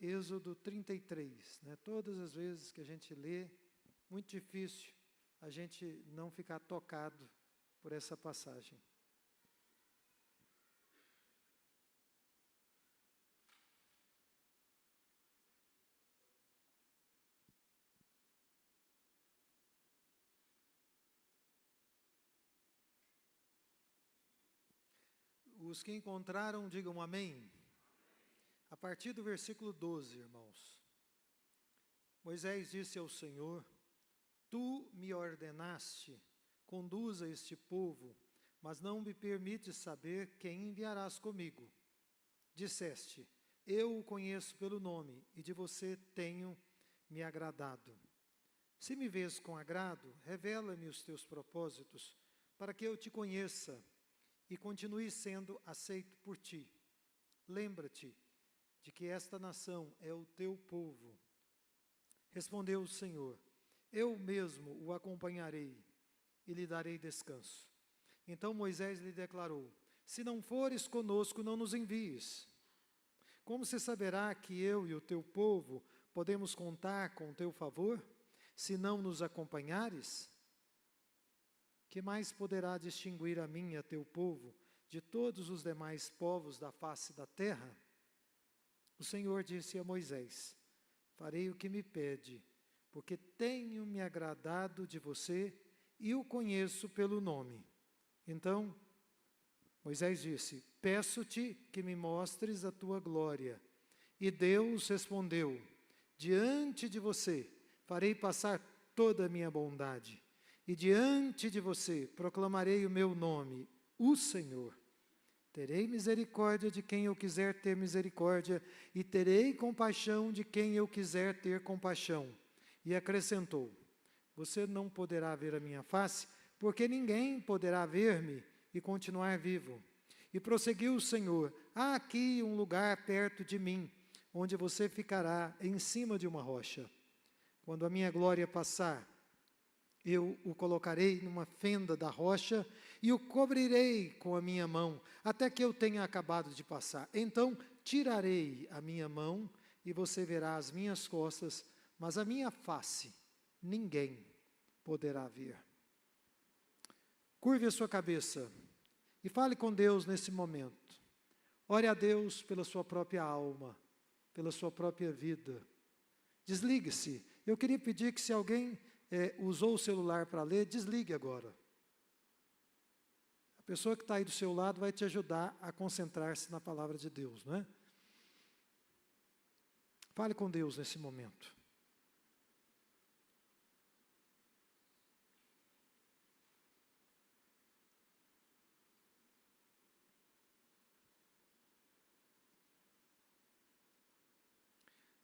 Êxodo 33, né? Todas as vezes que a gente lê, muito difícil a gente não ficar tocado por essa passagem. Os que encontraram, digam amém. A partir do versículo 12, irmãos. Moisés disse ao Senhor: Tu me ordenaste, conduza este povo, mas não me permites saber quem enviarás comigo. Disseste: Eu o conheço pelo nome, e de você tenho me agradado. Se me vês com agrado, revela-me os teus propósitos, para que eu te conheça e continue sendo aceito por ti. Lembra-te de que esta nação é o teu povo. Respondeu o Senhor: Eu mesmo o acompanharei e lhe darei descanso. Então Moisés lhe declarou: Se não fores conosco, não nos envies. Como se saberá que eu e o teu povo podemos contar com o teu favor, se não nos acompanhares? Que mais poderá distinguir a mim e a teu povo de todos os demais povos da face da terra? O Senhor disse a Moisés: Farei o que me pede, porque tenho me agradado de você e o conheço pelo nome. Então Moisés disse: Peço-te que me mostres a tua glória. E Deus respondeu: Diante de você farei passar toda a minha bondade, e diante de você proclamarei o meu nome, o Senhor. Terei misericórdia de quem eu quiser ter misericórdia, e terei compaixão de quem eu quiser ter compaixão. E acrescentou: Você não poderá ver a minha face, porque ninguém poderá ver-me e continuar vivo. E prosseguiu o Senhor: Há aqui um lugar perto de mim, onde você ficará em cima de uma rocha. Quando a minha glória passar, eu o colocarei numa fenda da rocha e o cobrirei com a minha mão, até que eu tenha acabado de passar. Então tirarei a minha mão e você verá as minhas costas, mas a minha face ninguém poderá ver. Curve a sua cabeça e fale com Deus nesse momento. Ore a Deus pela sua própria alma, pela sua própria vida. Desligue-se. Eu queria pedir que, se alguém usou o celular para ler, desligue agora. A pessoa que está aí do seu lado vai te ajudar a concentrar-se na palavra de Deus, não é? Fale com Deus nesse momento.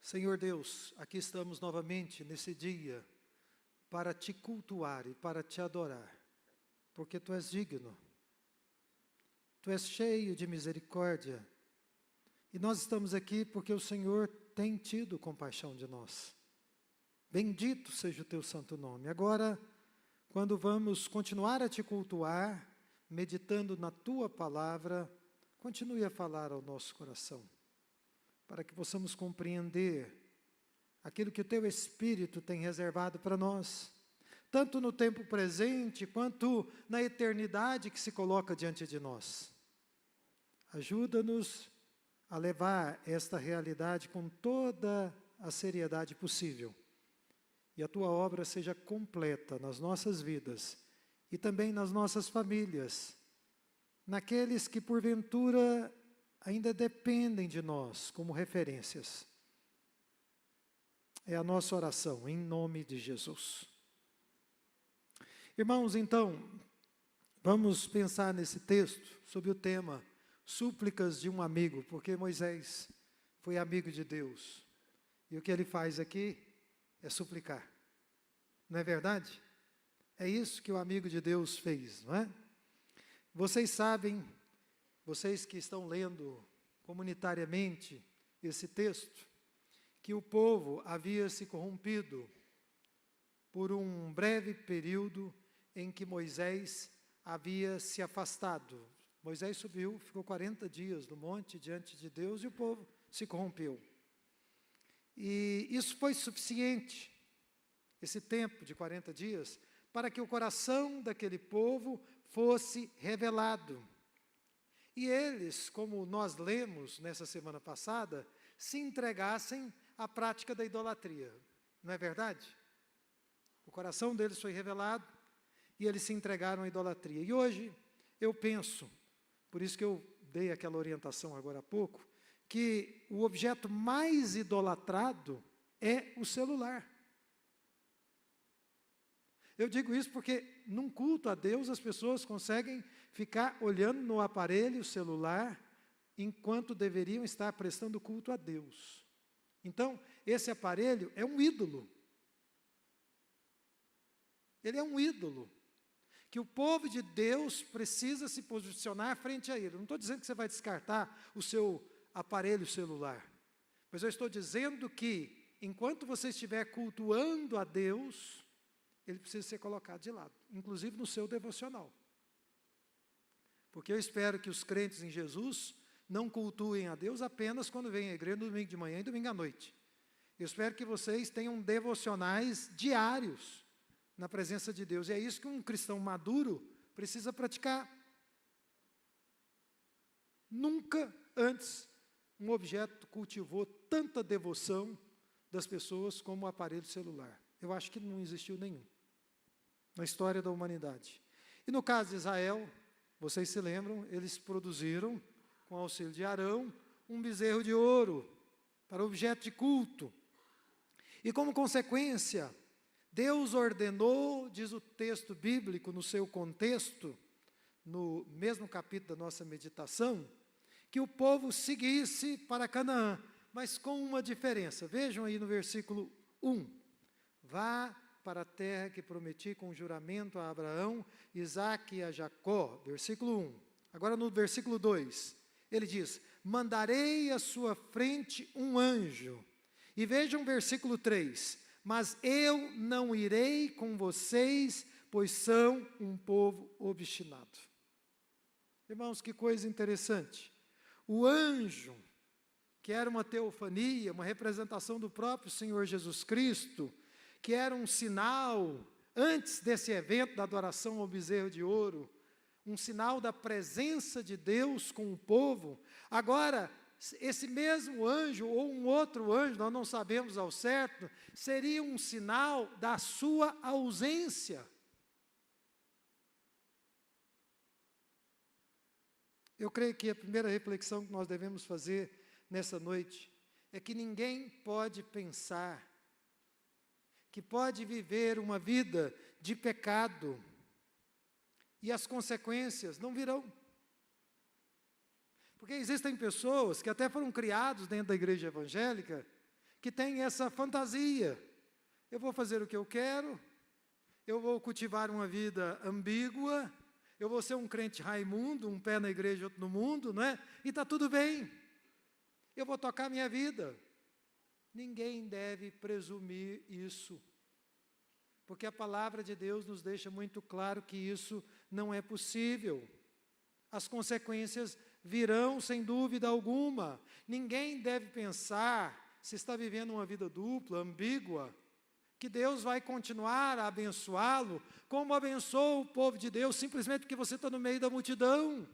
Senhor Deus, aqui estamos novamente nesse dia para te cultuar e para te adorar, porque Tu és digno, Tu és cheio de misericórdia, e nós estamos aqui porque o Senhor tem tido compaixão de nós. Bendito seja o Teu santo nome. Agora, quando vamos continuar a te cultuar, meditando na Tua palavra, continue a falar ao nosso coração, para que possamos compreender aquilo que o Teu Espírito tem reservado para nós, tanto no tempo presente, quanto na eternidade que se coloca diante de nós. Ajuda-nos a levar esta realidade com toda a seriedade possível, e a Tua obra seja completa nas nossas vidas, e também nas nossas famílias, naqueles que porventura ainda dependem de nós como referências. É a nossa oração, em nome de Jesus. Irmãos, então, vamos pensar nesse texto sobre o tema súplicas de um amigo, porque Moisés foi amigo de Deus. E o que ele faz aqui é suplicar. Não é verdade? É isso que o amigo de Deus fez, não é? Vocês sabem, vocês que estão lendo comunitariamente esse texto, que o povo havia se corrompido por um breve período em que Moisés havia se afastado. Moisés subiu, ficou 40 dias no monte diante de Deus e o povo se corrompeu. E isso foi suficiente, esse tempo de 40 dias, para que o coração daquele povo fosse revelado. E eles, como nós lemos nessa semana passada, se entregassem à prática da idolatria. Não é verdade? O coração deles foi revelado e eles se entregaram à idolatria. E hoje eu penso, por isso que eu dei aquela orientação agora há pouco, que o objeto mais idolatrado é o celular. Eu digo isso porque num culto a Deus as pessoas conseguem ficar olhando no aparelho celular enquanto deveriam estar prestando culto a Deus. Então, esse aparelho é um ídolo. Ele é um ídolo, que o povo de Deus precisa se posicionar frente a ele. Eu não estou dizendo que você vai descartar o seu aparelho celular, mas eu estou dizendo que, enquanto você estiver cultuando a Deus, ele precisa ser colocado de lado, inclusive no seu devocional. Porque eu espero que os crentes em Jesus não cultuem a Deus apenas quando vêm à igreja no domingo de manhã e domingo à noite. Eu espero que vocês tenham devocionais diários na presença de Deus. E é isso que um cristão maduro precisa praticar. Nunca antes um objeto cultivou tanta devoção das pessoas como o aparelho celular. Eu acho que não existiu nenhum na história da humanidade. E no caso de Israel, vocês se lembram, eles produziram, com auxílio de Arão, um bezerro de ouro para objeto de culto. E como consequência, Deus ordenou, diz o texto bíblico no seu contexto, no mesmo capítulo da nossa meditação, que o povo seguisse para Canaã, mas com uma diferença. Vejam aí no versículo 1. Vá para a terra que prometi com juramento a Abraão, Isaque e a Jacó. Versículo 1. Agora no versículo 2, ele diz, mandarei à sua frente um anjo. E vejam o versículo 3, mas eu não irei com vocês, pois são um povo obstinado. Irmãos, que coisa interessante. O anjo, que era uma teofania, uma representação do próprio Senhor Jesus Cristo, que era um sinal, antes desse evento da adoração ao bezerro de ouro, um sinal da presença de Deus com o povo. Agora, esse mesmo anjo, ou um outro anjo, nós não sabemos ao certo, seria um sinal da sua ausência. Eu creio que a primeira reflexão que nós devemos fazer nessa noite é que ninguém pode pensar que pode viver uma vida de pecado e as consequências não virão. Porque existem pessoas que até foram criados dentro da igreja evangélica que têm essa fantasia. Eu vou fazer o que eu quero, eu vou cultivar uma vida ambígua, eu vou ser um crente Raimundo, um pé na igreja e outro no mundo, não é? E está tudo bem. Eu vou tocar minha vida. Ninguém deve presumir isso, porque a palavra de Deus nos deixa muito claro que isso não é possível. As consequências virão sem dúvida alguma. Ninguém deve pensar, se está vivendo uma vida dupla, ambígua, que Deus vai continuar a abençoá-lo, como abençoou o povo de Deus, simplesmente porque você está no meio da multidão,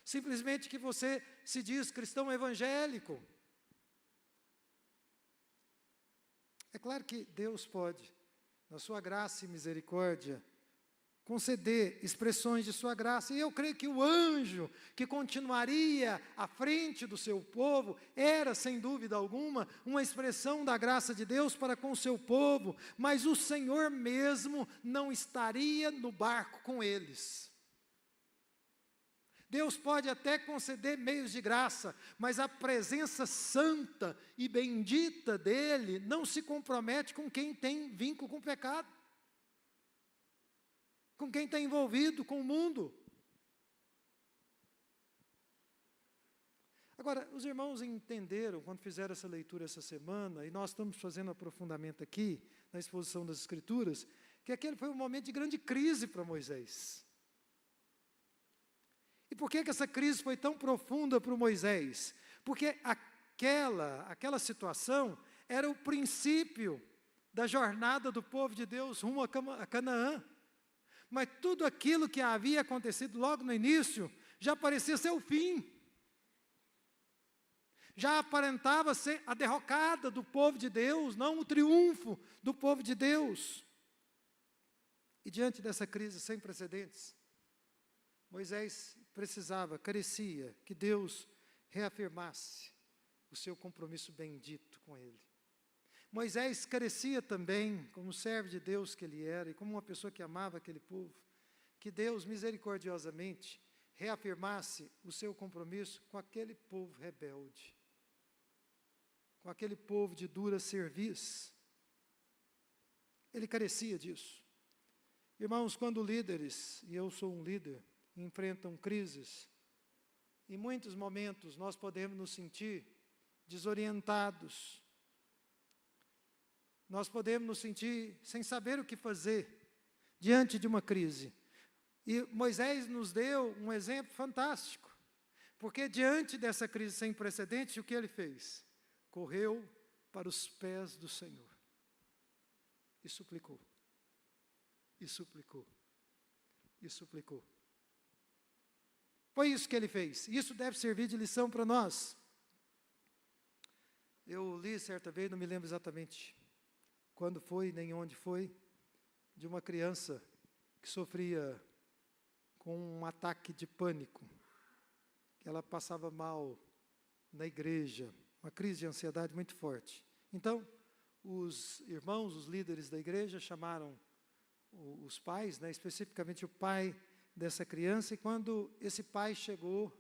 simplesmente que você se diz cristão evangélico. É claro que Deus pode, na sua graça e misericórdia, conceder expressões de sua graça. E eu creio que o anjo que continuaria à frente do seu povo era, sem dúvida alguma, uma expressão da graça de Deus para com o seu povo, mas o Senhor mesmo não estaria no barco com eles. Deus pode até conceder meios de graça, mas a presença santa e bendita dEle não se compromete com quem tem vínculo com o pecado, com quem está envolvido com o mundo. Agora, os irmãos entenderam, quando fizeram essa leitura essa semana, e nós estamos fazendo aprofundamento aqui, na exposição das Escrituras, que aquele foi um momento de grande crise para Moisés. E por que essa crise foi tão profunda para o Moisés? Porque aquela situação era o princípio da jornada do povo de Deus rumo a Canaã. Mas tudo aquilo que havia acontecido logo no início, já parecia ser o fim. Já aparentava ser a derrocada do povo de Deus, não o triunfo do povo de Deus. E diante dessa crise sem precedentes, Moisés carecia que Deus reafirmasse o seu compromisso bendito com ele. Moisés carecia também, como servo de Deus que ele era, e como uma pessoa que amava aquele povo, que Deus misericordiosamente reafirmasse o seu compromisso com aquele povo rebelde, com aquele povo de dura cerviz. Ele carecia disso. Irmãos, quando líderes, e eu sou um líder, enfrentam crises, em muitos momentos nós podemos nos sentir desorientados, nós podemos nos sentir sem saber o que fazer diante de uma crise. E Moisés nos deu um exemplo fantástico, porque diante dessa crise sem precedentes, o que ele fez? Correu para os pés do Senhor e suplicou, e suplicou, e suplicou. Foi isso que ele fez. Isso deve servir de lição para nós. Eu li certa vez, não me lembro exatamente quando foi, nem onde foi, de uma criança que sofria com um ataque de pânico, que ela passava mal na igreja, uma crise de ansiedade muito forte. Então, os irmãos, os líderes da igreja, chamaram os pais, especificamente o pai dessa criança, e quando esse pai chegou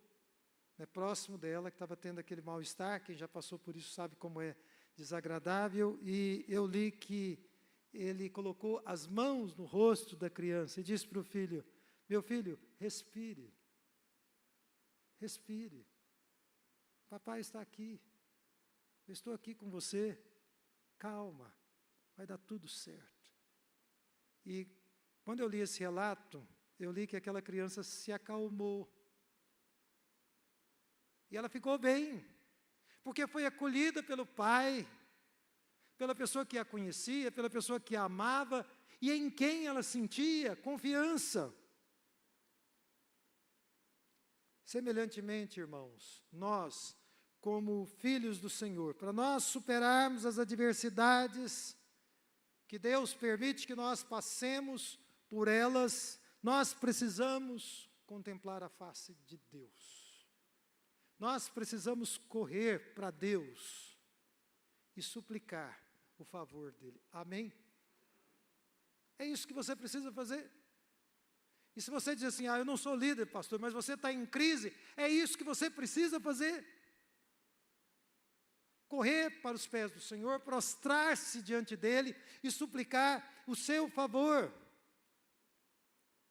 próximo dela, que estava tendo aquele mal-estar, quem já passou por isso sabe como é desagradável, e eu li que ele colocou as mãos no rosto da criança e disse para o filho: meu filho, respire, respire, papai está aqui, eu estou aqui com você, calma, vai dar tudo certo. E quando eu li esse relato, eu li que aquela criança se acalmou, e ela ficou bem, porque foi acolhida pelo pai, pela pessoa que a conhecia, pela pessoa que a amava, e em quem ela sentia confiança. Semelhantemente, irmãos, nós, como filhos do Senhor, para nós superarmos as adversidades que Deus permite que nós passemos por elas, nós precisamos contemplar a face de Deus. Nós precisamos correr para Deus e suplicar o favor dEle. Amém? É isso que você precisa fazer. E se você diz assim: eu não sou líder, pastor, mas você está em crise, é isso que você precisa fazer. Correr para os pés do Senhor, prostrar-se diante dEle e suplicar o seu favor.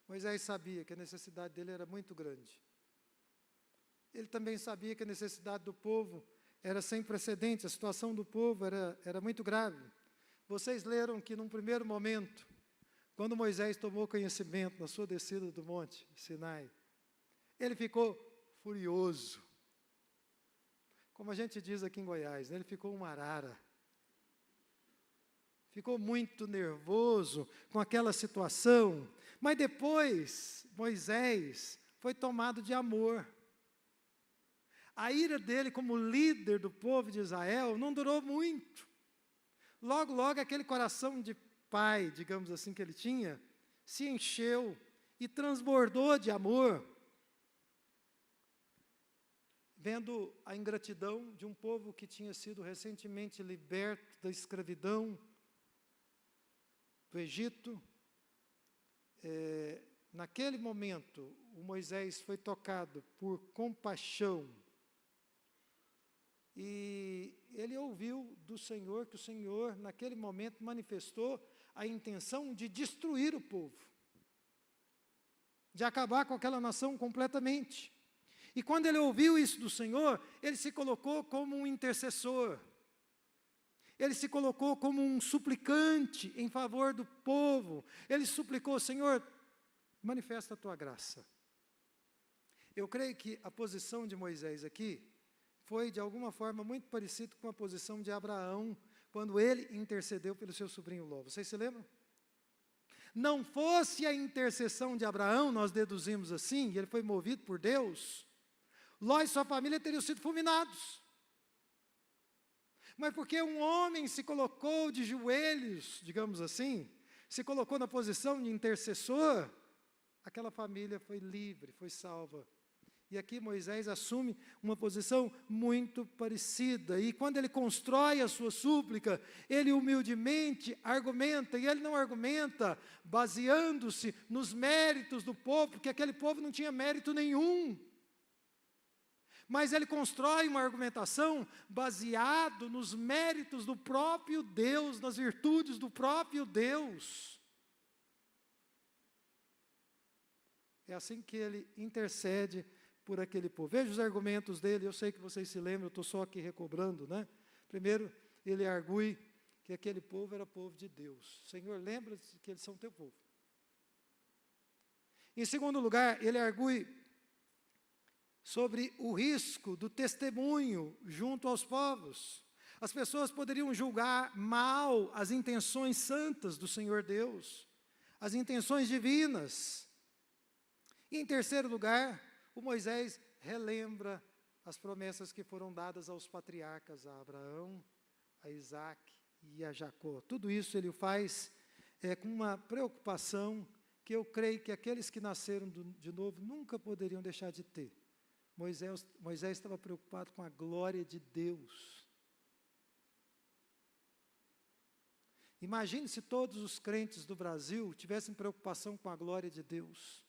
Moisés sabia que a necessidade dele era muito grande. Ele também sabia que a necessidade do povo era sem precedentes, a situação do povo era muito grave. Vocês leram que num primeiro momento, quando Moisés tomou conhecimento na sua descida do monte Sinai, ele ficou furioso. Como a gente diz aqui em Goiás, ele ficou uma arara. Ficou muito nervoso com aquela situação, mas depois Moisés foi tomado de amor. A ira dele como líder do povo de Israel não durou muito. Logo, logo, aquele coração de pai, digamos assim, que ele tinha, se encheu e transbordou de amor, vendo a ingratidão de um povo que tinha sido recentemente liberto da escravidão do Egito. Naquele momento, o Moisés foi tocado por compaixão, e ele ouviu do Senhor que o Senhor, naquele momento, manifestou a intenção de destruir o povo, de acabar com aquela nação completamente. E quando ele ouviu isso do Senhor, ele se colocou como um intercessor, ele se colocou como um suplicante em favor do povo. Ele suplicou: Senhor, manifesta a tua graça. Eu creio que a posição de Moisés aqui foi, de alguma forma, muito parecida com a posição de Abraão, quando ele intercedeu pelo seu sobrinho Ló. Vocês se lembram? Não fosse a intercessão de Abraão, nós deduzimos assim, e ele foi movido por Deus, Ló e sua família teriam sido fulminados. Mas porque um homem se colocou de joelhos, digamos assim, se colocou na posição de intercessor, aquela família foi livre, foi salva. E aqui Moisés assume uma posição muito parecida. E quando ele constrói a sua súplica, ele humildemente argumenta, e ele não argumenta baseando-se nos méritos do povo, porque aquele povo não tinha mérito nenhum. Mas ele constrói uma argumentação baseado nos méritos do próprio Deus, nas virtudes do próprio Deus. É assim que ele intercede por aquele povo. Veja os argumentos dele, eu sei que vocês se lembram, eu estou só aqui recobrando, né? Primeiro, ele argue que aquele povo era povo de Deus. Senhor, lembra-se que eles são teu povo. Em segundo lugar, ele argue sobre o risco do testemunho junto aos povos. As pessoas poderiam julgar mal as intenções santas do Senhor Deus, as intenções divinas. E em terceiro lugar, o Moisés relembra as promessas que foram dadas aos patriarcas, a Abraão, a Isaac e a Jacó. Tudo isso ele faz com uma preocupação que eu creio que aqueles que nasceram de novo nunca poderiam deixar de ter. Moisés estava preocupado com a glória de Deus. Imagine se todos os crentes do Brasil tivessem preocupação com a glória de Deus.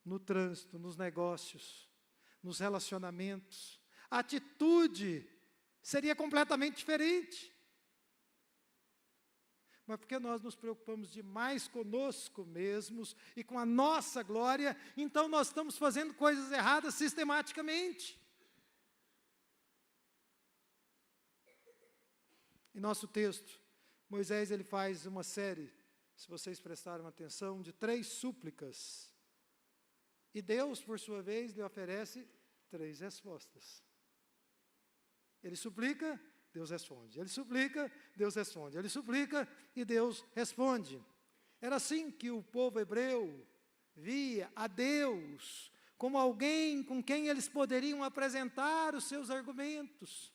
No trânsito, nos negócios, nos relacionamentos. A atitude seria completamente diferente. Mas porque nós nos preocupamos demais conosco mesmos e com a nossa glória, então nós estamos fazendo coisas erradas sistematicamente. Em nosso texto, Moisés ele faz uma série, se vocês prestaram atenção, de 3 súplicas. E Deus, por sua vez, lhe oferece 3 respostas. Ele suplica, Deus responde. Ele suplica, Deus responde. Ele suplica e Deus responde. Era assim que o povo hebreu via a Deus como alguém com quem eles poderiam apresentar os seus argumentos.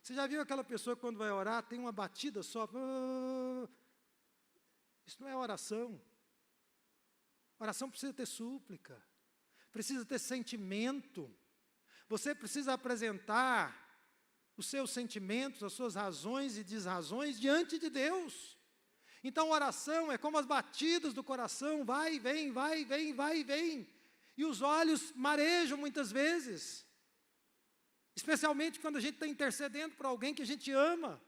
Você já viu aquela pessoa que quando vai orar tem uma batida só? Isso não é oração. Oração precisa ter súplica, precisa ter sentimento. Você precisa apresentar os seus sentimentos, as suas razões e desrazões diante de Deus. Então, oração é como as batidas do coração, vai e vem, vai e vem, vai e vem. E os olhos marejam muitas vezes, especialmente quando a gente está intercedendo por alguém que a gente ama.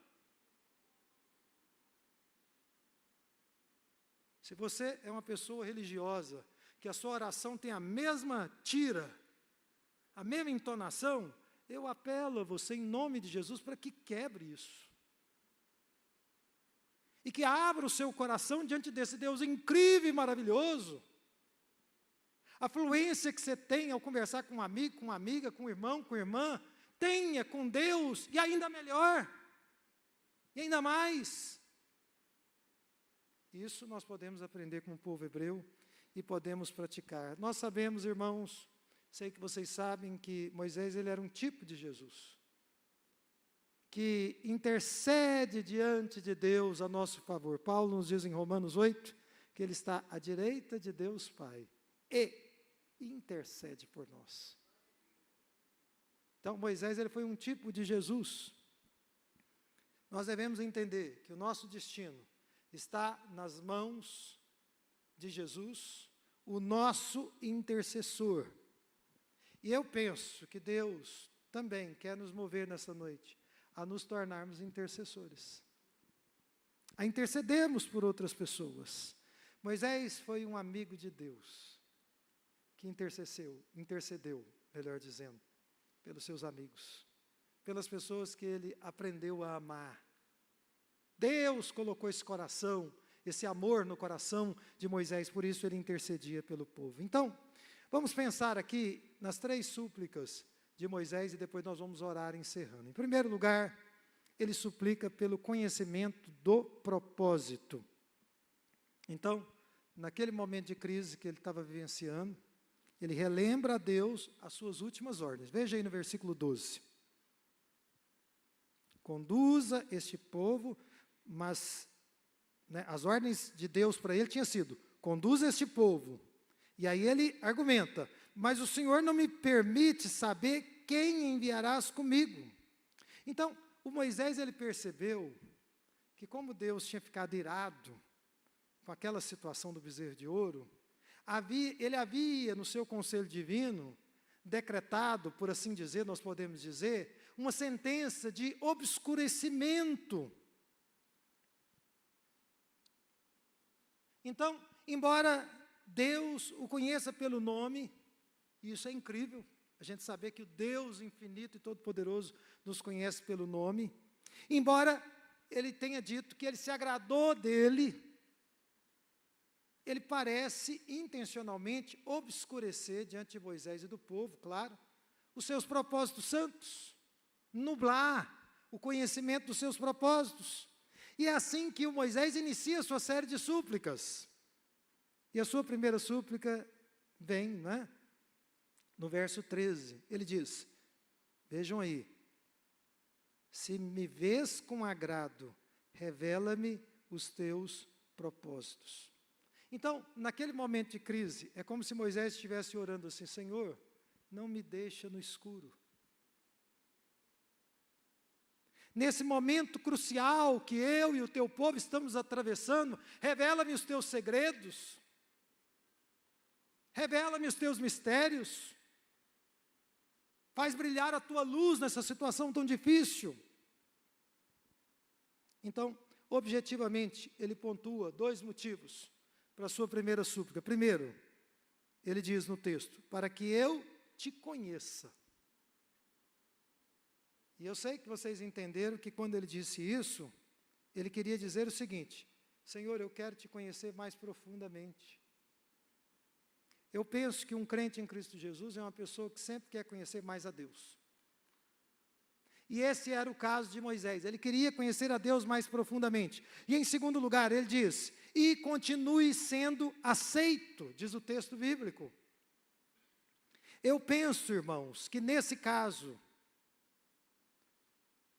Se você é uma pessoa religiosa, que a sua oração tem a mesma tira, a mesma entonação, eu apelo a você em nome de Jesus para que quebre isso. E que abra o seu coração diante desse Deus incrível e maravilhoso. A fluência que você tem ao conversar com um amigo, com uma amiga, com um irmão, com uma irmã, tenha com Deus e ainda melhor, e ainda mais. Isso nós podemos aprender com o povo hebreu e podemos praticar. Nós sabemos, irmãos, sei que vocês sabem que Moisés ele era um tipo de Jesus, que intercede diante de Deus a nosso favor. Paulo nos diz em Romanos 8, que ele está à direita de Deus Pai e intercede por nós. Então, Moisés ele foi um tipo de Jesus. Nós devemos entender que o nosso destino está nas mãos de Jesus, o nosso intercessor. E eu penso que Deus também quer nos mover nessa noite a nos tornarmos intercessores, a intercedermos por outras pessoas. Moisés foi um amigo de Deus, que intercedeu, melhor dizendo, pelos seus amigos, pelas pessoas que ele aprendeu a amar. Deus colocou esse coração, esse amor no coração de Moisés, por isso ele intercedia pelo povo. Então, vamos pensar aqui nas 3 súplicas de Moisés e depois nós vamos orar encerrando. Em primeiro lugar, ele suplica pelo conhecimento do propósito. Então, naquele momento de crise que ele estava vivenciando, ele relembra a Deus as suas últimas ordens. Veja aí no versículo 12. Conduza este povo, mas as ordens de Deus para ele tinham sido, conduza este povo. E aí ele argumenta, mas o Senhor não me permite saber quem enviarás comigo. Então, o Moisés, ele percebeu que como Deus tinha ficado irado com aquela situação do bezerro de ouro, ele havia no seu conselho divino decretado, por assim dizer, nós podemos dizer, uma sentença de obscurecimento. Então, embora Deus o conheça pelo nome, e isso é incrível, a gente saber que o Deus infinito e todo-poderoso nos conhece pelo nome, embora ele tenha dito que ele se agradou dele, ele parece intencionalmente obscurecer diante de Moisés e do povo, claro, os seus propósitos santos, nublar o conhecimento dos seus propósitos. E é assim que o Moisés inicia a sua série de súplicas. E a sua primeira súplica vem, no verso 13. Ele diz, vejam aí, se me vês com agrado, revela-me os teus propósitos. Então, naquele momento de crise, é como se Moisés estivesse orando assim, Senhor, não me deixa no escuro. Nesse momento crucial que eu e o teu povo estamos atravessando, revela-me os teus segredos, revela-me os teus mistérios, faz brilhar a tua luz nessa situação tão difícil. Então, objetivamente, ele pontua 2 motivos para a sua primeira súplica. Primeiro, ele diz no texto, para que eu te conheça. E eu sei que vocês entenderam que quando ele disse isso, ele queria dizer o seguinte, Senhor, eu quero te conhecer mais profundamente. Eu penso que um crente em Cristo Jesus é uma pessoa que sempre quer conhecer mais a Deus. E esse era o caso de Moisés, ele queria conhecer a Deus mais profundamente. E em segundo lugar, ele diz, e continue sendo aceito, diz o texto bíblico. Eu penso, irmãos, que nesse caso,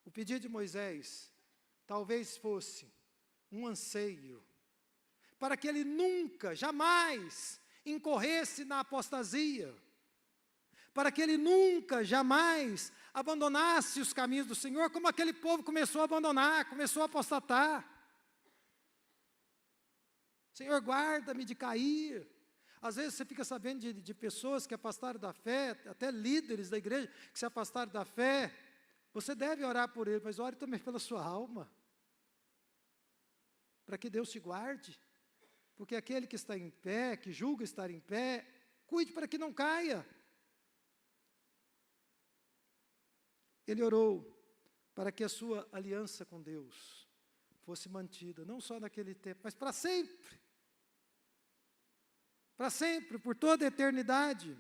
o pedido de Moisés talvez fosse um anseio para que ele nunca, jamais incorresse na apostasia, para que ele nunca, jamais abandonasse os caminhos do Senhor, como aquele povo começou a abandonar, começou a apostatar. Senhor, guarda-me de cair. Às vezes você fica sabendo de pessoas que afastaram da fé, até líderes da igreja que se afastaram da fé. Você deve orar por ele, mas ore também pela sua alma, para que Deus te guarde, porque aquele que está em pé, que julga estar em pé, cuide para que não caia. Ele orou para que a sua aliança com Deus fosse mantida, não só naquele tempo, mas para sempre. Para sempre, por toda a eternidade.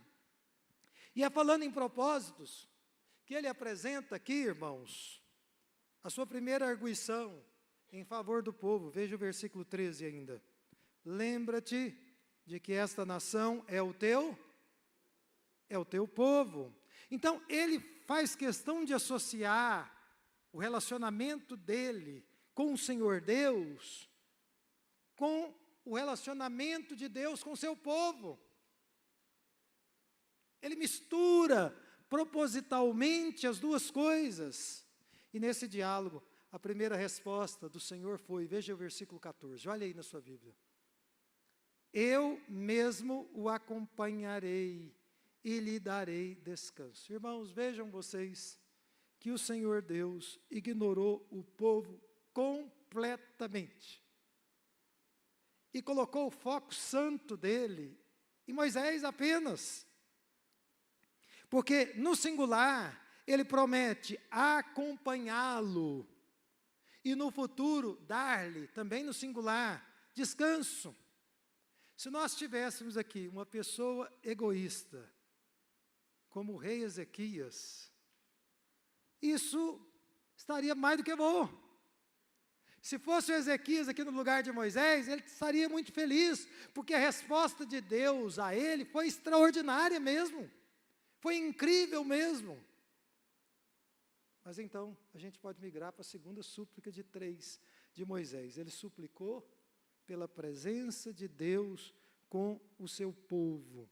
E é falando em propósitos, que ele apresenta aqui, irmãos, a sua primeira arguição em favor do povo. Veja o versículo 13 ainda. Lembra-te de que esta nação é o teu povo. Então, ele faz questão de associar o relacionamento dele com o Senhor Deus, com o relacionamento de Deus com o seu povo. Ele mistura propositalmente as duas coisas. E nesse diálogo, a primeira resposta do Senhor foi, veja o versículo 14, olha aí na sua Bíblia. Eu mesmo o acompanharei e lhe darei descanso. Irmãos, vejam vocês que o Senhor Deus ignorou o povo completamente. E colocou o foco santo dele em Moisés apenas. Porque no singular, ele promete acompanhá-lo. E no futuro, dar-lhe, também no singular, descanso. Se nós tivéssemos aqui uma pessoa egoísta, como o rei Ezequias, isso estaria mais do que bom. Se fosse o Ezequias aqui no lugar de Moisés, ele estaria muito feliz, porque a resposta de Deus a ele foi extraordinária mesmo, foi incrível mesmo. Mas então, a gente pode migrar para a segunda súplica de 3 de Moisés. Ele suplicou pela presença de Deus com o seu povo,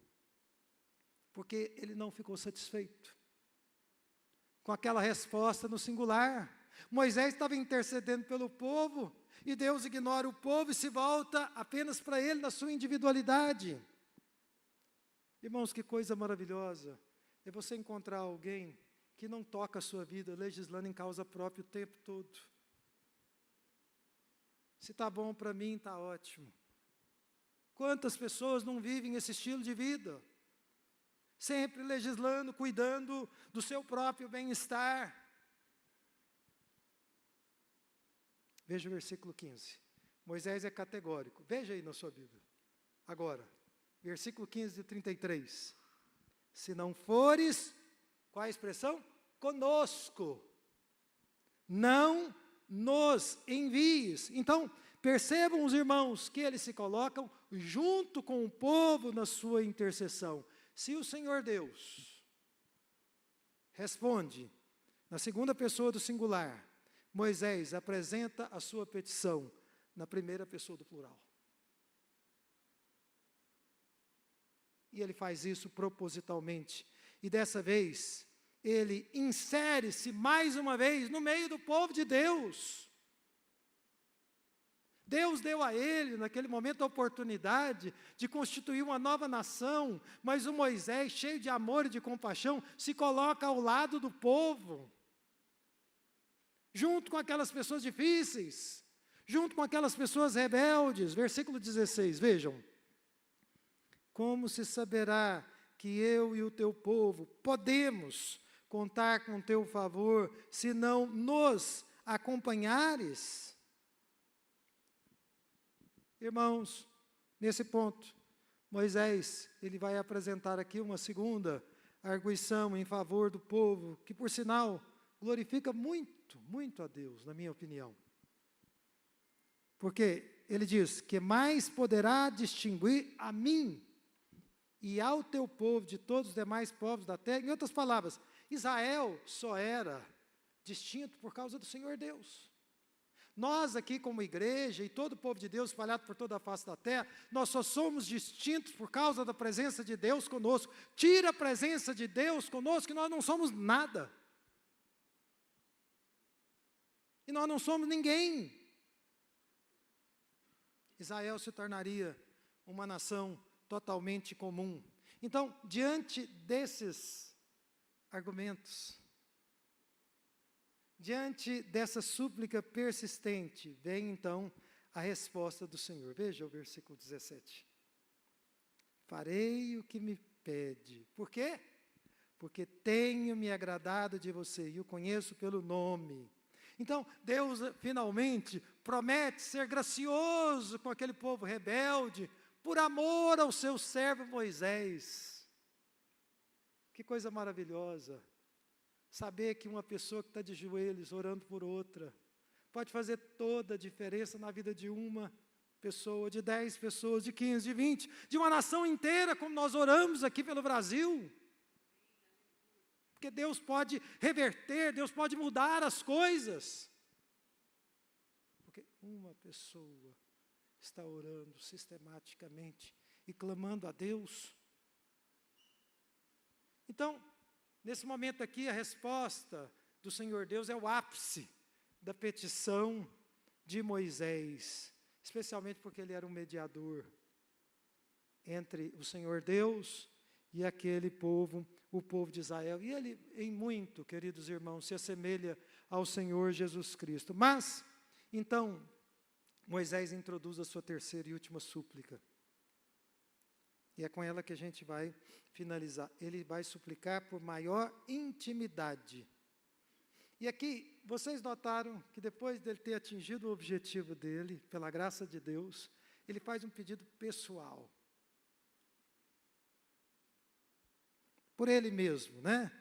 porque ele não ficou satisfeito com aquela resposta no singular. Moisés estava intercedendo pelo povo, e Deus ignora o povo e se volta apenas para ele na sua individualidade. Irmãos, que coisa maravilhosa é você encontrar alguém que não toca a sua vida, legislando em causa própria o tempo todo. Se está bom para mim, está ótimo. Quantas pessoas não vivem esse estilo de vida? Sempre legislando, cuidando do seu próprio bem-estar. Veja o versículo 15. Moisés é categórico. Veja aí na sua Bíblia. Agora, versículo 15 de 33. Se não fores, qual é a expressão? Conosco. Não nos envies. Então, percebam os irmãos que eles se colocam junto com o povo na sua intercessão. Se o Senhor Deus responde na segunda pessoa do singular, Moisés apresenta a sua petição na primeira pessoa do plural. E ele faz isso propositalmente. E dessa vez, ele insere-se mais uma vez no meio do povo de Deus. Deus deu a ele, naquele momento, a oportunidade de constituir uma nova nação, mas o Moisés, cheio de amor e de compaixão, se coloca ao lado do povo, junto com aquelas pessoas difíceis, junto com aquelas pessoas rebeldes. Versículo 16, vejam. Como se saberá que eu e o teu povo podemos contar com o teu favor, se não nos acompanhares? Irmãos, nesse ponto, Moisés, ele vai apresentar aqui uma segunda arguição em favor do povo, que por sinal, glorifica muito, muito a Deus, na minha opinião. Porque ele diz, que mais poderá distinguir a mim e ao teu povo de todos os demais povos da terra. Em outras palavras, Israel só era distinto por causa do Senhor Deus. Nós aqui como igreja e todo o povo de Deus espalhado por toda a face da terra, nós só somos distintos por causa da presença de Deus conosco. Tira a presença de Deus conosco e nós não somos nada. E nós não somos ninguém. Israel se tornaria uma nação totalmente comum. Então, diante desses argumentos, diante dessa súplica persistente, vem então a resposta do Senhor. Veja o versículo 17. Farei o que me pede. Por quê? Porque tenho me agradado de você e o conheço pelo nome. Então, Deus finalmente promete ser gracioso com aquele povo rebelde, por amor ao seu servo Moisés. Que coisa maravilhosa. Saber que uma pessoa que está de joelhos orando por outra, pode fazer toda a diferença na vida de uma pessoa, de 10 pessoas, de 15, de 20, de uma nação inteira, como nós oramos aqui pelo Brasil. Porque Deus pode reverter, Deus pode mudar as coisas. Porque uma pessoa está orando sistematicamente e clamando a Deus. Então, nesse momento aqui, a resposta do Senhor Deus é o ápice da petição de Moisés, especialmente porque ele era um mediador entre o Senhor Deus e aquele povo, o povo de Israel. E ele, em muito, queridos irmãos, se assemelha ao Senhor Jesus Cristo. Mas, então, Moisés introduz a sua terceira e última súplica. E é com ela que a gente vai finalizar. Ele vai suplicar por maior intimidade. E aqui, vocês notaram que depois dele ter atingido o objetivo dele, pela graça de Deus, ele faz um pedido pessoal. Por ele mesmo, né?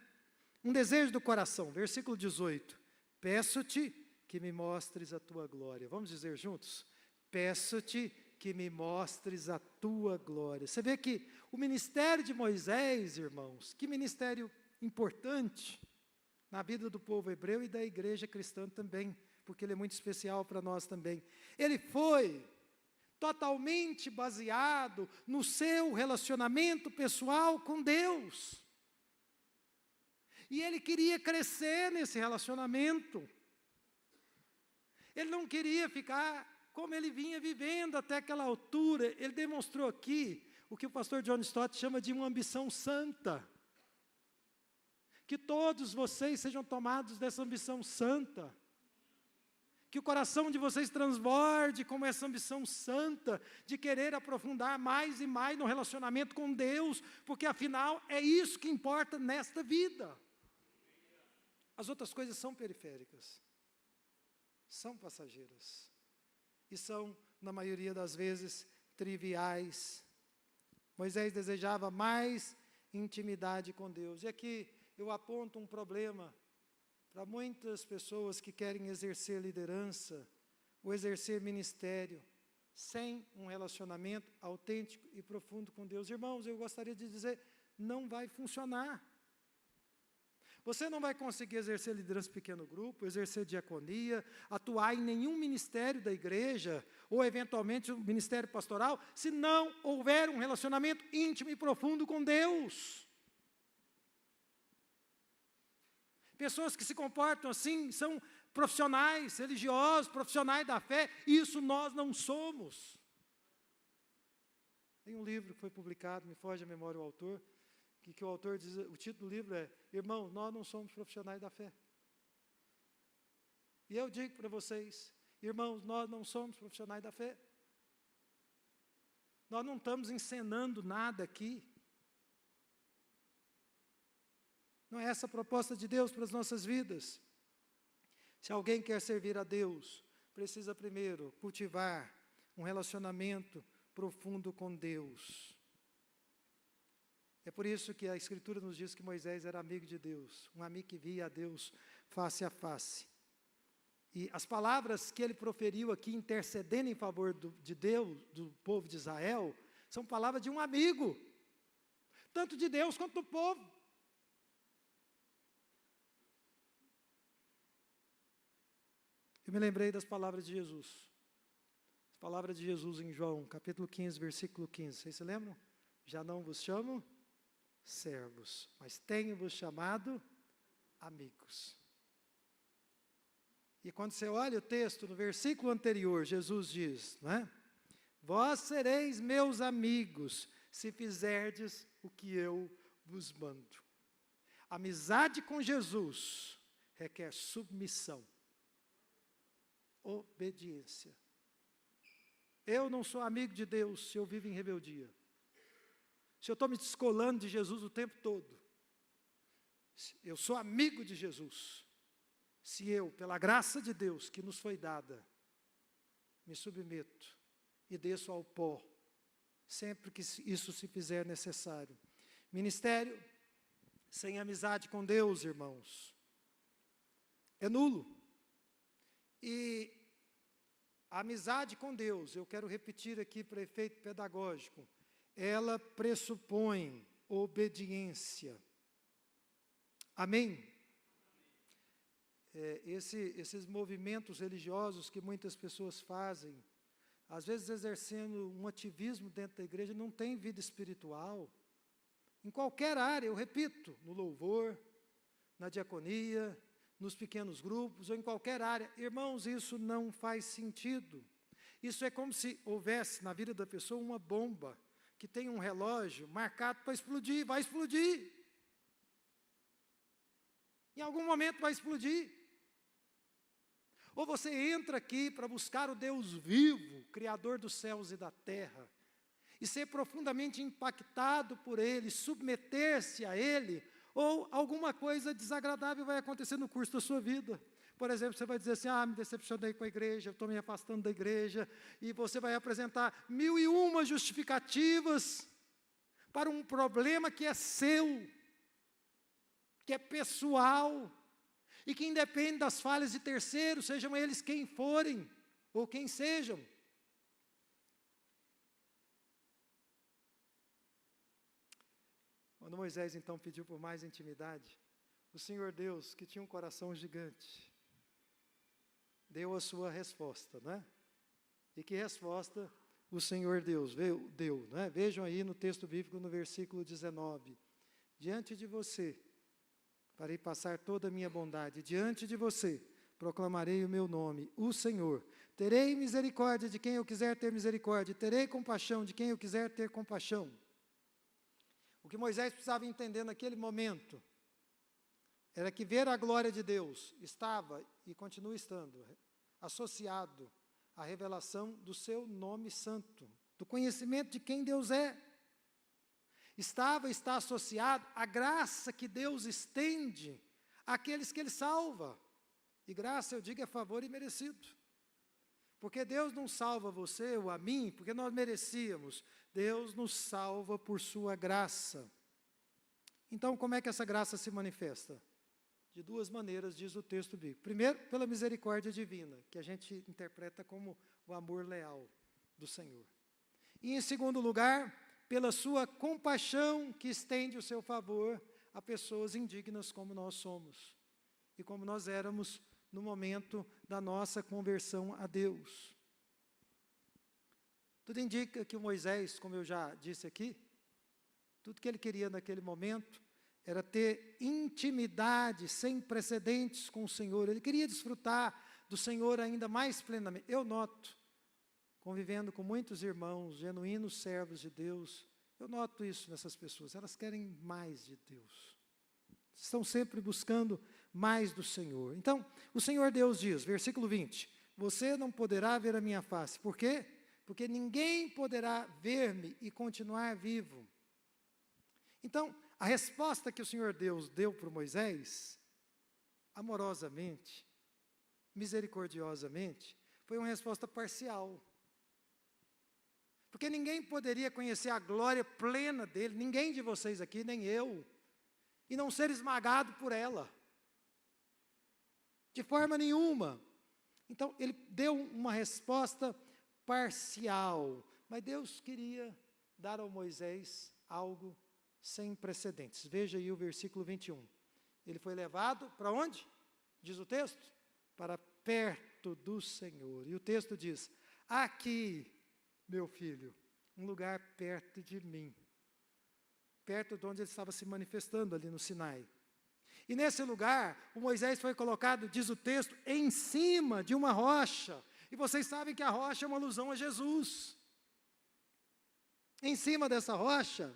Um desejo do coração, versículo 18. Peço-te que me mostres a tua glória. Vamos dizer juntos? Peço-te que me mostres a tua glória. Você vê que o ministério de Moisés, irmãos, que ministério importante na vida do povo hebreu e da igreja cristã também, porque ele é muito especial para nós também. Ele foi totalmente baseado no seu relacionamento pessoal com Deus. E ele queria crescer nesse relacionamento. Ele não queria ficar como ele vinha vivendo até aquela altura. Ele demonstrou aqui o que o pastor John Stott chama de uma ambição santa. Que todos vocês sejam tomados dessa ambição santa. Que o coração de vocês transborde com essa ambição santa de querer aprofundar mais e mais no relacionamento com Deus, porque afinal é isso que importa nesta vida. As outras coisas são periféricas, são passageiras e são, na maioria das vezes, triviais. Moisés desejava mais intimidade com Deus. E aqui eu aponto um problema para muitas pessoas que querem exercer liderança ou exercer ministério sem um relacionamento autêntico e profundo com Deus. Irmãos, eu gostaria de dizer, não vai funcionar. Você não vai conseguir exercer liderança em pequeno grupo, exercer diaconia, atuar em nenhum ministério da igreja, ou eventualmente um ministério pastoral, se não houver um relacionamento íntimo e profundo com Deus. Pessoas que se comportam assim, são profissionais religiosos, profissionais da fé, isso nós não somos. Tem um livro que foi publicado, me foge a memória o autor, que o autor diz, o título do livro é, irmãos, nós não somos profissionais da fé. E eu digo para vocês, irmãos, nós não somos profissionais da fé. Nós não estamos encenando nada aqui. Não é essa a proposta de Deus para as nossas vidas. Se alguém quer servir a Deus, precisa primeiro cultivar um relacionamento profundo com Deus. É por isso que a Escritura nos diz que Moisés era amigo de Deus, um amigo que via a Deus face a face. E as palavras que ele proferiu aqui, intercedendo em favor de Deus, do povo de Israel, são palavras de um amigo, tanto de Deus quanto do povo. Eu me lembrei das palavras de Jesus. As palavras de Jesus em João, capítulo 15, versículo 15. Vocês se lembram? Já não vos chamo servos, mas tenho-vos chamado amigos. E quando você olha o texto, no versículo anterior, Jesus diz, não é? Vós sereis meus amigos, se fizerdes o que eu vos mando. Amizade com Jesus requer submissão, obediência. Eu não sou amigo de Deus se eu vivo em rebeldia. Se eu estou me descolando de Jesus o tempo todo. Eu sou amigo de Jesus se eu, pela graça de Deus que nos foi dada, me submeto e desço ao pó, sempre que isso se fizer necessário. Ministério sem amizade com Deus, irmãos, é nulo. E a amizade com Deus, eu quero repetir aqui para efeito pedagógico, ela pressupõe obediência. Amém? Esses movimentos religiosos que muitas pessoas fazem, às vezes exercendo um ativismo dentro da igreja, não tem vida espiritual. Em qualquer área, eu repito, no louvor, na diaconia, nos pequenos grupos, ou em qualquer área. Irmãos, isso não faz sentido. Isso é como se houvesse na vida da pessoa uma bomba, que tem um relógio marcado para explodir, vai explodir. Em algum momento vai explodir. Ou você entra aqui para buscar o Deus vivo, Criador dos céus e da terra, e ser profundamente impactado por Ele, submeter-se a Ele, ou alguma coisa desagradável vai acontecer no curso da sua vida. Por exemplo, você vai dizer assim, me decepcionei com a igreja, estou me afastando da igreja, e você vai apresentar 1001 justificativas para um problema que é seu, que é pessoal, e que independe das falhas de terceiros, sejam eles quem forem, ou quem sejam. Quando Moisés então pediu por mais intimidade, o Senhor Deus, que tinha um coração gigante, deu a sua resposta, não é? E que resposta o Senhor Deus deu, não é? Vejam aí no texto bíblico, no versículo 19. Diante de você, farei passar toda a minha bondade, diante de você, proclamarei o meu nome, o Senhor. Terei misericórdia de quem eu quiser ter misericórdia, terei compaixão de quem eu quiser ter compaixão. O que Moisés precisava entender naquele momento, era que ver a glória de Deus estava, e continua estando, associado à revelação do seu nome santo, do conhecimento de quem Deus é. Está associado à graça que Deus estende àqueles que Ele salva. E graça, eu digo, é favor imerecido. Porque Deus não salva você ou a mim, porque nós merecíamos. Deus nos salva por sua graça. Então, como é que essa graça se manifesta? De duas maneiras, diz o texto bíblico. Primeiro, pela misericórdia divina, que a gente interpreta como o amor leal do Senhor. E em segundo lugar, pela sua compaixão que estende o seu favor a pessoas indignas como nós somos. E como nós éramos no momento da nossa conversão a Deus. Tudo indica que o Moisés, como eu já disse aqui, tudo que ele queria naquele momento era ter intimidade sem precedentes com o Senhor. Ele queria desfrutar do Senhor ainda mais plenamente. Eu noto, convivendo com muitos irmãos, genuínos servos de Deus, eu noto isso nessas pessoas, elas querem mais de Deus. Estão sempre buscando mais do Senhor. Então, o Senhor Deus diz, versículo 20, você não poderá ver a minha face. Por quê? Porque ninguém poderá ver-me e continuar vivo. Então, a resposta que o Senhor Deus deu para Moisés, amorosamente, misericordiosamente, foi uma resposta parcial. Porque ninguém poderia conhecer a glória plena dele, ninguém de vocês aqui, nem eu, e não ser esmagado por ela. De forma nenhuma. Então, ele deu uma resposta parcial, mas Deus queria dar ao Moisés algo sem precedentes. Veja aí o versículo 21. Ele foi levado para onde? Diz o texto? Para perto do Senhor. E o texto diz, aqui, meu filho, um lugar perto de mim. Perto de onde ele estava se manifestando ali no Sinai. E nesse lugar, o Moisés foi colocado, diz o texto, em cima de uma rocha. E vocês sabem que a rocha é uma alusão a Jesus. Em cima dessa rocha,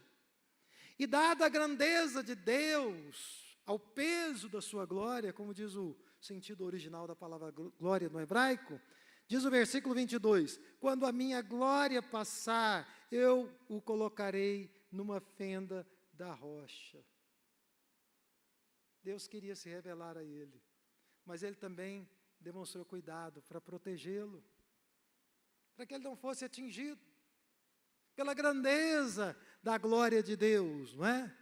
e dada a grandeza de Deus, ao peso da sua glória, como diz o sentido original da palavra glória no hebraico, diz o versículo 22, quando a minha glória passar, eu o colocarei numa fenda da rocha. Deus queria se revelar a ele, mas ele também demonstrou cuidado para protegê-lo, para que ele não fosse atingido pela grandeza da glória de Deus, não é?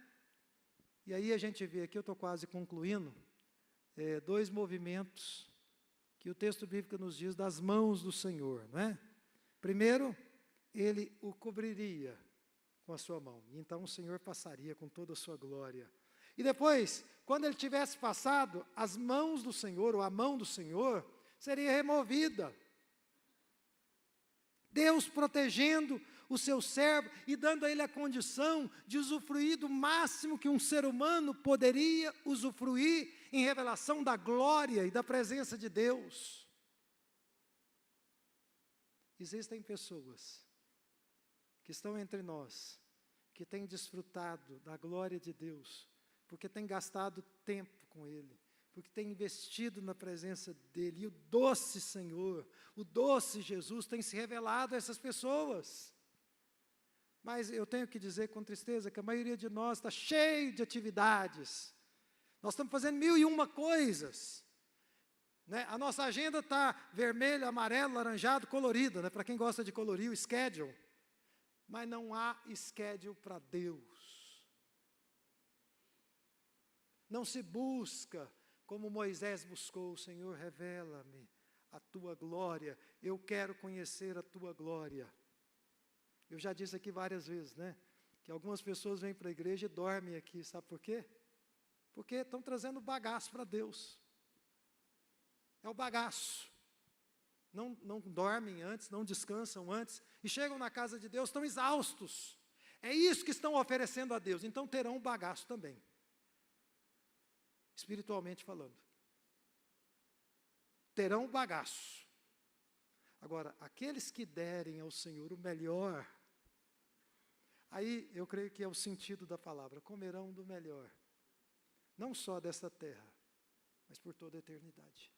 E aí a gente vê aqui, eu estou quase concluindo, dois movimentos que o texto bíblico nos diz das mãos do Senhor, não é? Primeiro, ele o cobriria com a sua mão, e então o Senhor passaria com toda a sua glória. E depois, quando ele tivesse passado, as mãos do Senhor, ou a mão do Senhor, seria removida. Deus protegendo o seu servo e dando a ele a condição de usufruir do máximo que um ser humano poderia usufruir em revelação da glória e da presença de Deus. Existem pessoas que estão entre nós, que têm desfrutado da glória de Deus, porque têm gastado tempo com Ele, porque têm investido na presença dEle, e o doce Senhor, o doce Jesus tem se revelado a essas pessoas. Mas eu tenho que dizer com tristeza que a maioria de nós está cheio de atividades. Nós estamos fazendo 1001 coisas. Né? A nossa agenda está vermelho, amarelo, laranjado, colorida, né? Para quem gosta de colorir, o schedule. Mas não há schedule para Deus. Não se busca como Moisés buscou, Senhor, revela-me a tua glória, eu quero conhecer a tua glória. Eu já disse aqui várias vezes, né? Que algumas pessoas vêm para a igreja e dormem aqui, sabe por quê? Porque estão trazendo bagaço para Deus. É o bagaço. Não dormem antes, não descansam antes, e chegam na casa de Deus, estão exaustos. É isso que estão oferecendo a Deus, então terão bagaço também. Espiritualmente falando. Terão bagaço. Agora, aqueles que derem ao Senhor o melhor, aí eu creio que é o sentido da palavra, comerão do melhor. Não só desta terra, mas por toda a eternidade.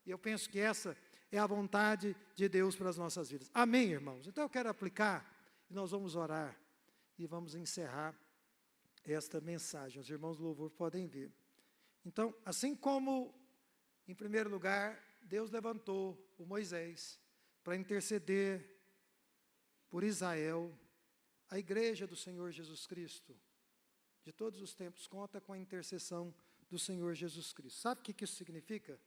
E eu penso que essa é a vontade de Deus para as nossas vidas. Amém, irmãos? Então eu quero aplicar, e nós vamos orar, e vamos encerrar esta mensagem. Os irmãos do louvor podem ver. Então, assim como, em primeiro lugar, Deus levantou o Moisés para interceder por Israel, a igreja do Senhor Jesus Cristo, de todos os tempos, conta com a intercessão do Senhor Jesus Cristo. Sabe o que isso significa?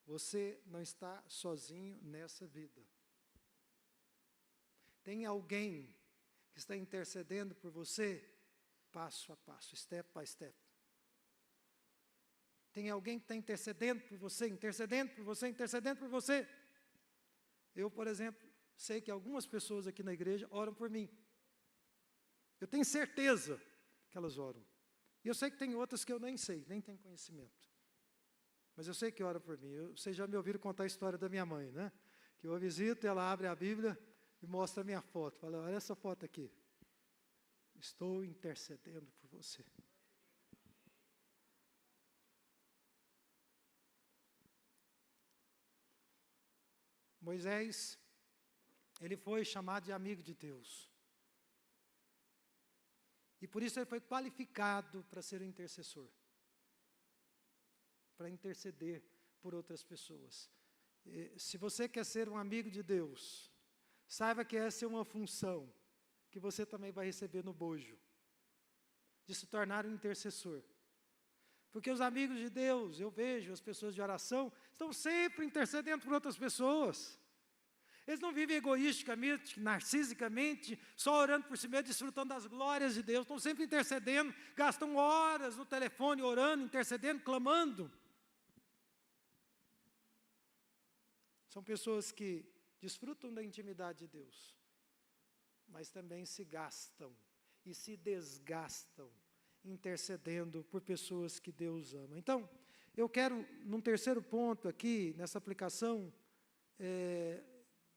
Você não está sozinho nessa vida. Tem alguém que está intercedendo por você, passo a passo, step by step. Tem alguém que está intercedendo por você, intercedendo por você, intercedendo por você. Eu, por exemplo, sei que algumas pessoas aqui na igreja oram por mim. Eu tenho certeza que elas oram. E eu sei que tem outras que eu nem sei, nem tenho conhecimento. Mas eu sei que oram por mim. Vocês já me ouviram contar a história da minha mãe, né? Que eu a visito, ela abre a Bíblia e mostra a minha foto. Fala, olha essa foto aqui. Estou intercedendo por você. Moisés, ele foi chamado de amigo de Deus. E por isso ele foi qualificado para ser um intercessor. Para interceder por outras pessoas. Se você quer ser um amigo de Deus, saiba que essa é uma função que você também vai receber no bojo, de se tornar um intercessor. Porque os amigos de Deus, eu vejo as pessoas de oração, estão sempre intercedendo por outras pessoas. Eles não vivem egoisticamente, narcisicamente, só orando por si mesmo, desfrutando das glórias de Deus. Estão sempre intercedendo, gastam horas no telefone orando, intercedendo, clamando. São pessoas que desfrutam da intimidade de Deus, mas também se gastam e se desgastam intercedendo por pessoas que Deus ama. Então, eu quero, num terceiro ponto aqui, nessa aplicação,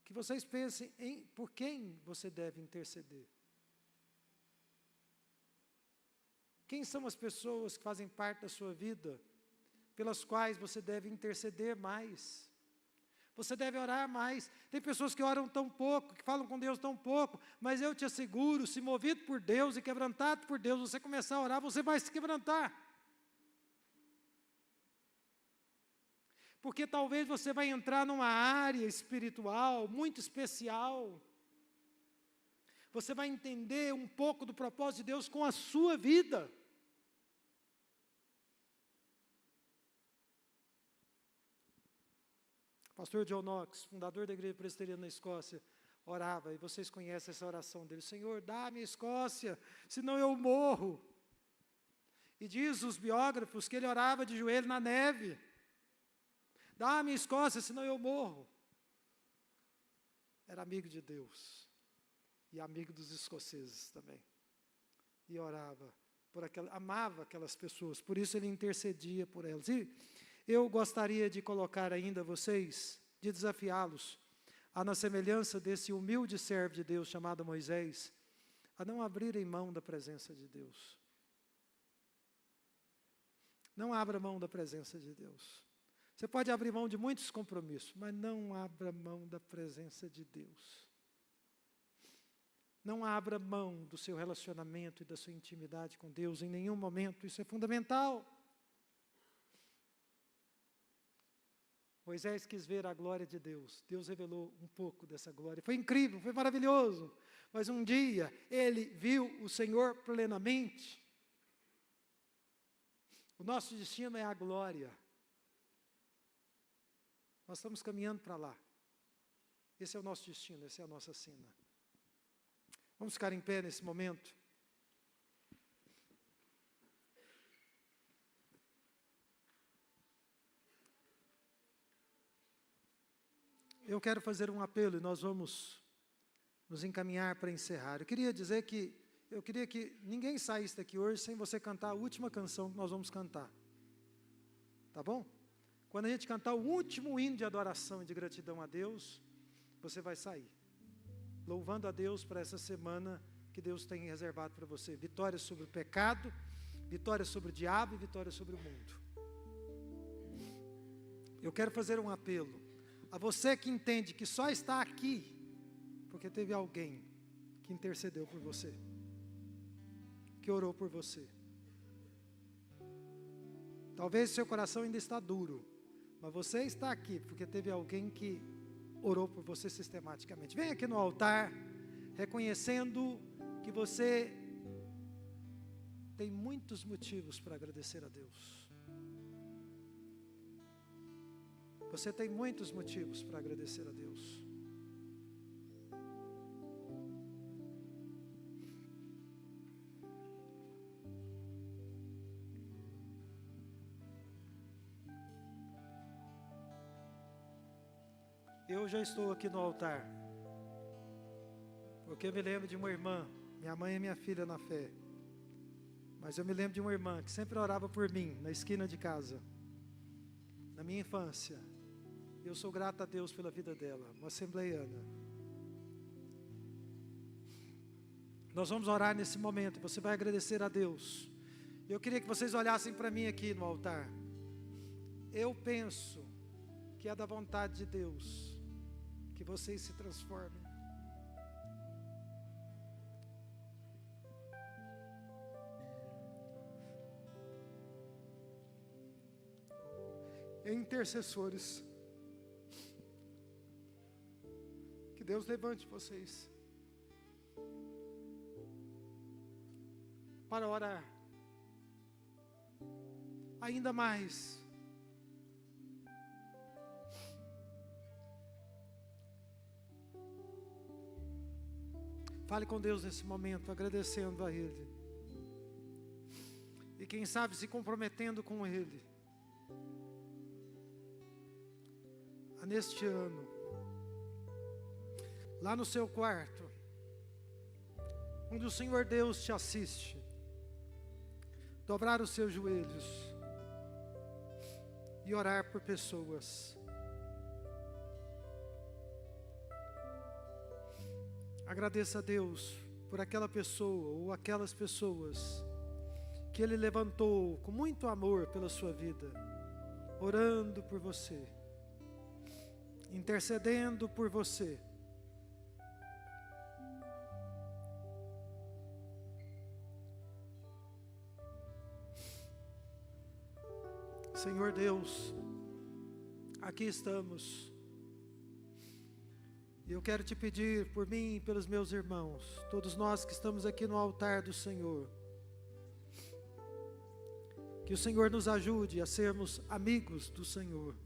que vocês pensem em por quem você deve interceder. Quem são as pessoas que fazem parte da sua vida, pelas quais você deve interceder mais? Você deve orar mais. Tem pessoas que oram tão pouco, que falam com Deus tão pouco, mas eu te asseguro, se movido por Deus e quebrantado por Deus, você começar a orar, você vai se quebrantar. Porque talvez você vai entrar numa área espiritual muito especial. Você vai entender um pouco do propósito de Deus com a sua vida. Pastor John Knox, fundador da Igreja Presbiteriana na Escócia, orava, e vocês conhecem essa oração dele: Senhor, dá-me a Escócia, senão eu morro. E diz os biógrafos que ele orava de joelho na neve: dá-me a Escócia, senão eu morro. Era amigo de Deus, e amigo dos escoceses também. E orava, amava aquelas pessoas, por isso ele intercedia por elas. E eu gostaria de colocar ainda vocês, de desafiá-los, a na semelhança desse humilde servo de Deus chamado Moisés, a não abrirem mão da presença de Deus. Não abra mão da presença de Deus. Você pode abrir mão de muitos compromissos, mas não abra mão da presença de Deus. Não abra mão do seu relacionamento e da sua intimidade com Deus em nenhum momento, isso é fundamental. Moisés quis ver a glória de Deus. Deus revelou um pouco dessa glória. Foi incrível, foi maravilhoso. Mas um dia ele viu o Senhor plenamente. O nosso destino é a glória. Nós estamos caminhando para lá. Esse é o nosso destino, essa é a nossa sina. Vamos ficar em pé nesse momento. Eu quero fazer um apelo e nós vamos nos encaminhar para encerrar. Eu queria que ninguém saísse daqui hoje sem você cantar a última canção que nós vamos cantar. Tá bom? Quando a gente cantar o último hino de adoração e de gratidão a Deus, você vai sair, louvando a Deus por essa semana que Deus tem reservado para você. Vitória sobre o pecado, vitória sobre o diabo e vitória sobre o mundo. Eu quero fazer um apelo a você que entende que só está aqui porque teve alguém que intercedeu por você, que orou por você. Talvez seu coração ainda está duro, mas você está aqui porque teve alguém que orou por você sistematicamente. Vem aqui no altar, reconhecendo que você tem muitos motivos para agradecer a Deus. Você tem muitos motivos para agradecer a Deus. Eu já estou aqui no altar, porque eu me lembro de uma irmã, minha mãe e minha filha na fé, mas eu me lembro de uma irmã que sempre orava por mim, na esquina de casa, na minha infância. Eu sou grato a Deus pela vida dela, uma assembleiana. Nós vamos orar nesse momento, você vai agradecer a Deus. Eu queria que vocês olhassem para mim aqui no altar. Eu penso que é da vontade de Deus que vocês se transformem. Em intercessores. Que Deus levante vocês para orar ainda mais. Fale com Deus nesse momento, agradecendo a Ele. E quem sabe se comprometendo com Ele. Neste ano, lá no seu quarto, onde o Senhor Deus te assiste, dobrar os seus joelhos e orar por pessoas. Agradeça a Deus por aquela pessoa ou aquelas pessoas que Ele levantou com muito amor pela sua vida, orando por você, intercedendo por você. Senhor Deus, aqui estamos. E eu quero te pedir por mim e pelos meus irmãos, todos nós que estamos aqui no altar do Senhor, que o Senhor nos ajude a sermos amigos do Senhor.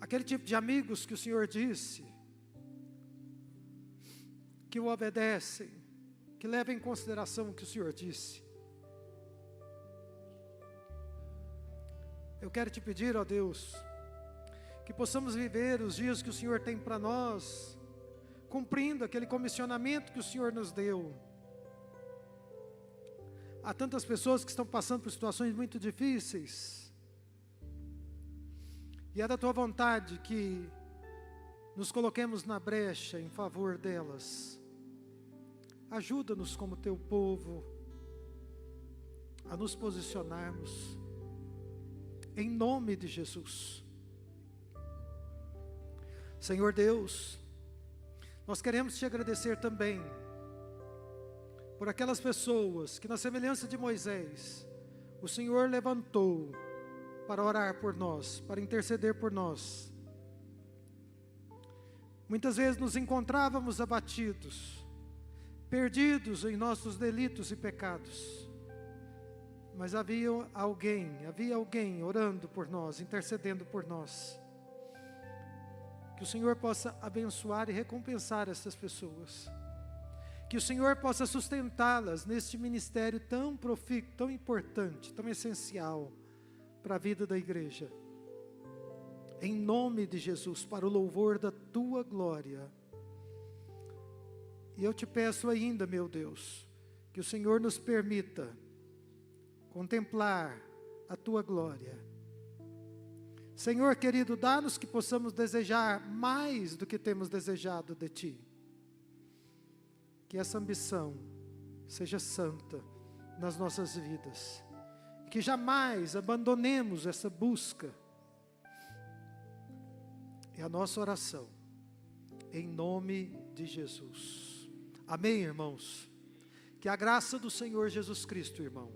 Aquele tipo de amigos que o Senhor disse, que o obedecem, que levam em consideração o que o Senhor disse. Eu quero te pedir, ó Deus, que possamos viver os dias que o Senhor tem para nós, cumprindo aquele comissionamento que o Senhor nos deu. Há tantas pessoas que estão passando por situações muito difíceis, e é da tua vontade que nos coloquemos na brecha em favor delas. Ajuda-nos como teu povo a nos posicionarmos em nome de Jesus. Senhor Deus, nós queremos te agradecer também por aquelas pessoas que, na semelhança de Moisés, o Senhor levantou para orar por nós, para interceder por nós. Muitas vezes nos encontrávamos abatidos, perdidos em nossos delitos e pecados, mas havia alguém orando por nós, intercedendo por nós. Que o Senhor possa abençoar e recompensar essas pessoas. Que o Senhor possa sustentá-las neste ministério tão profícuo, tão importante, tão essencial para a vida da igreja. Em nome de Jesus, para o louvor da Tua glória. E eu te peço ainda, meu Deus, que o Senhor nos permita contemplar a Tua glória. Senhor querido, dá-nos que possamos desejar mais do que temos desejado de Ti. Que essa ambição seja santa nas nossas vidas. Que jamais abandonemos essa busca. É a nossa oração, em nome de Jesus. Amém, irmãos? Que a graça do Senhor Jesus Cristo, irmão,